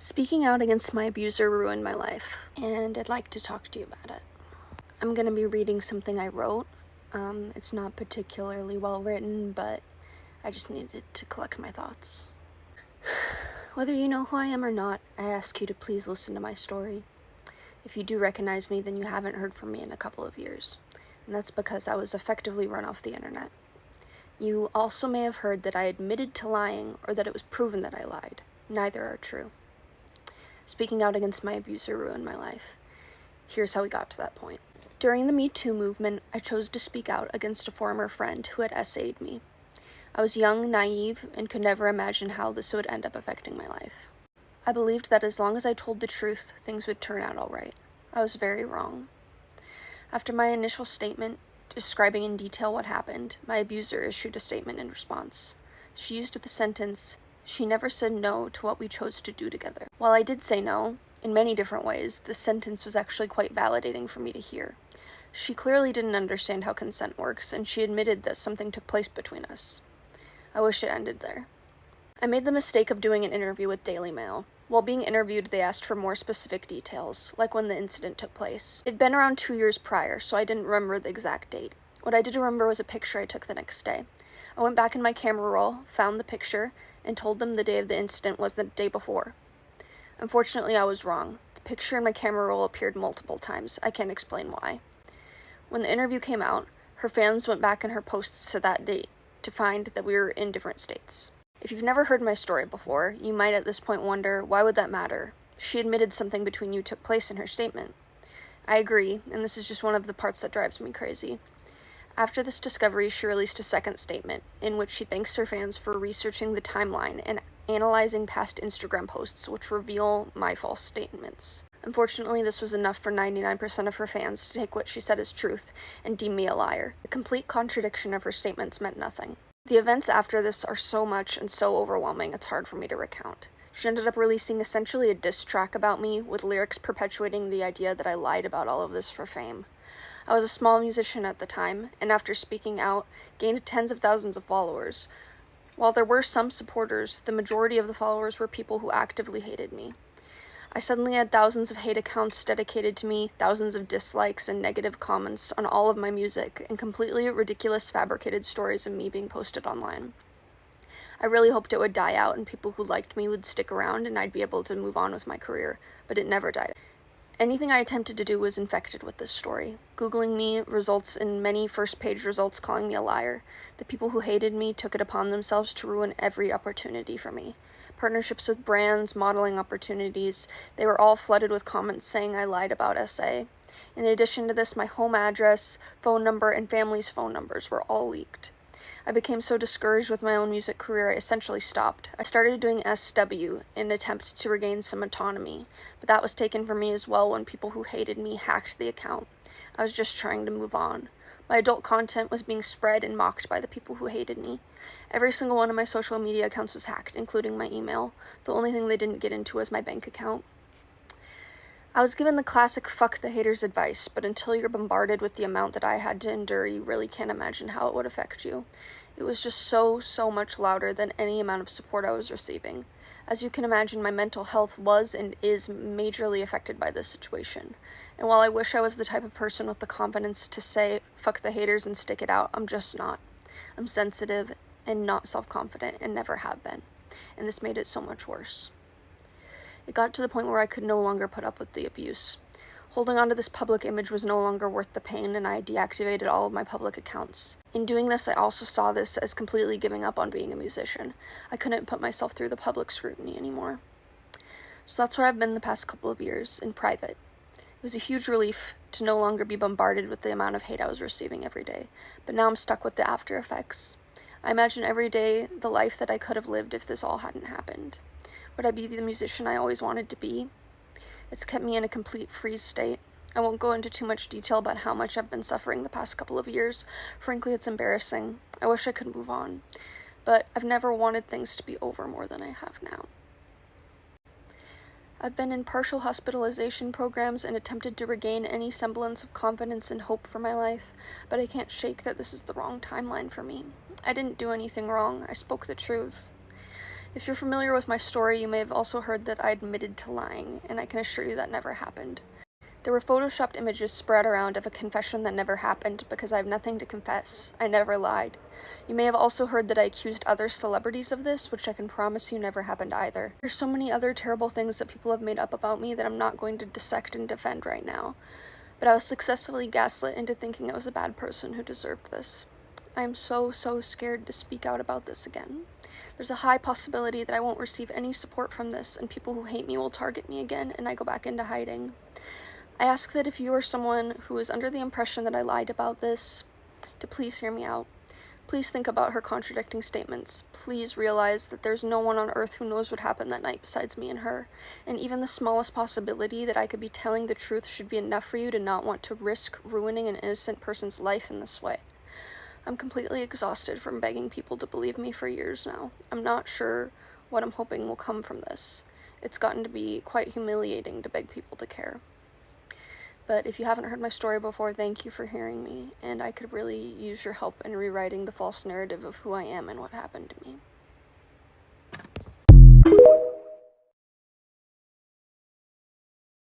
Speaking out against my abuser ruined my life, and I'd like to talk to you about it. I'm going to be reading something I wrote. It's not particularly well written, but I just needed to collect my thoughts. Whether you know who I am or not, I ask you to please listen to my story. If you do recognize me, then you haven't heard from me in a couple of years, and that's because I was effectively run off the internet. You also may have heard that I admitted to lying or that it was proven that I lied. Neither are true. Speaking out against my abuser ruined my life. Here's how we got to that point. During the Me Too movement, I chose to speak out against a former friend who had essayed me. I was young, naive, and could never imagine how this would end up affecting my life. I believed that as long as I told the truth, things would turn out all right. I was very wrong. After my initial statement, describing in detail what happened, my abuser issued a statement in response. She used the sentence, "She never said no to what we chose to do together." While I did say no, in many different ways, this sentence was actually quite validating for me to hear. She clearly didn't understand how consent works, and she admitted that something took place between us. I wish it ended there. I made the mistake of doing an interview with Daily Mail. While being interviewed, they asked for more specific details, like when the incident took place. It'd been around 2 years prior, so I didn't remember the exact date. What I did remember was a picture I took the next day. I went back in my camera roll, found the picture, and told them the day of the incident was the day before. Unfortunately, I was wrong. The picture in my camera roll appeared multiple times. I can't explain why. When the interview came out, her fans went back in her posts to that date to find that we were in different states. If you've never heard my story before, you might at this point wonder, why would that matter? She admitted something between you took place in her statement. I agree, and this is just one of the parts that drives me crazy. After this discovery, she released a second statement, in which she thanks her fans for researching the timeline and analyzing past Instagram posts which reveal my false statements. Unfortunately, this was enough for 99% of her fans to take what she said as truth and deem me a liar. The complete contradiction of her statements meant nothing. The events after this are so much and so overwhelming, it's hard for me to recount. She ended up releasing essentially a diss track about me, with lyrics perpetuating the idea that I lied about all of this for fame. I was a small musician at the time, and after speaking out, gained tens of thousands of followers. While there were some supporters, the majority of the followers were people who actively hated me. I suddenly had thousands of hate accounts dedicated to me, thousands of dislikes and negative comments on all of my music, and completely ridiculous fabricated stories of me being posted online. I really hoped it would die out and people who liked me would stick around and I'd be able to move on with my career, but it never died. Anything I attempted to do was infected with this story. Googling me results in many first-page results calling me a liar. The people who hated me took it upon themselves to ruin every opportunity for me. Partnerships with brands, modeling opportunities, they were all flooded with comments saying I lied about SA. In addition to this, my home address, phone number, and family's phone numbers were all leaked. I became so discouraged with my own music career, I essentially stopped. I started doing SW in an attempt to regain some autonomy, but that was taken from me as well when people who hated me hacked the account. I was just trying to move on. My adult content was being spread and mocked by the people who hated me. Every single one of my social media accounts was hacked, including my email. The only thing they didn't get into was my bank account. I was given the classic fuck the haters advice, but until you're bombarded with the amount that I had to endure, you really can't imagine how it would affect you. It was just so much louder than any amount of support I was receiving. As you can imagine, my mental health was and is majorly affected by this situation. And while I wish I was the type of person with the confidence to say fuck the haters and stick it out, I'm just not. I'm sensitive and not self-confident and never have been. And this made it so much worse. It got to the point where I could no longer put up with the abuse. Holding on to this public image was no longer worth the pain, and I deactivated all of my public accounts. In doing this, I also saw this as completely giving up on being a musician. I couldn't put myself through the public scrutiny anymore. So that's where I've been the past couple of years, in private. It was a huge relief to no longer be bombarded with the amount of hate I was receiving every day, but now I'm stuck with the after effects. I imagine every day the life that I could have lived if this all hadn't happened. Would I be the musician I always wanted to be? It's kept me in a complete freeze state. I won't go into too much detail about how much I've been suffering the past couple of years. Frankly, it's embarrassing. I wish I could move on. But I've never wanted things to be over more than I have now. I've been in partial hospitalization programs and attempted to regain any semblance of confidence and hope for my life, but I can't shake that this is the wrong timeline for me. I didn't do anything wrong. I spoke the truth. If you're familiar with my story, you may have also heard that I admitted to lying, and I can assure you that never happened. There were photoshopped images spread around of a confession that never happened because I have nothing to confess. I never lied. You may have also heard that I accused other celebrities of this, which I can promise you never happened either. There's so many other terrible things that people have made up about me that I'm not going to dissect and defend right now. But I was successfully gaslit into thinking I was a bad person who deserved this. I am so scared to speak out about this again. There's a high possibility that I won't receive any support from this, and people who hate me will target me again, and I go back into hiding. I ask that if you are someone who is under the impression that I lied about this, to please hear me out. Please think about her contradicting statements. Please realize that there's no one on earth who knows what happened that night besides me and her, and even the smallest possibility that I could be telling the truth should be enough for you to not want to risk ruining an innocent person's life in this way. I'm completely exhausted from begging people to believe me for years now. I'm not sure what I'm hoping will come from this. It's gotten to be quite humiliating to beg people to care. But if you haven't heard my story before, thank you for hearing me, and I could really use your help in rewriting the false narrative of who I am and what happened to me.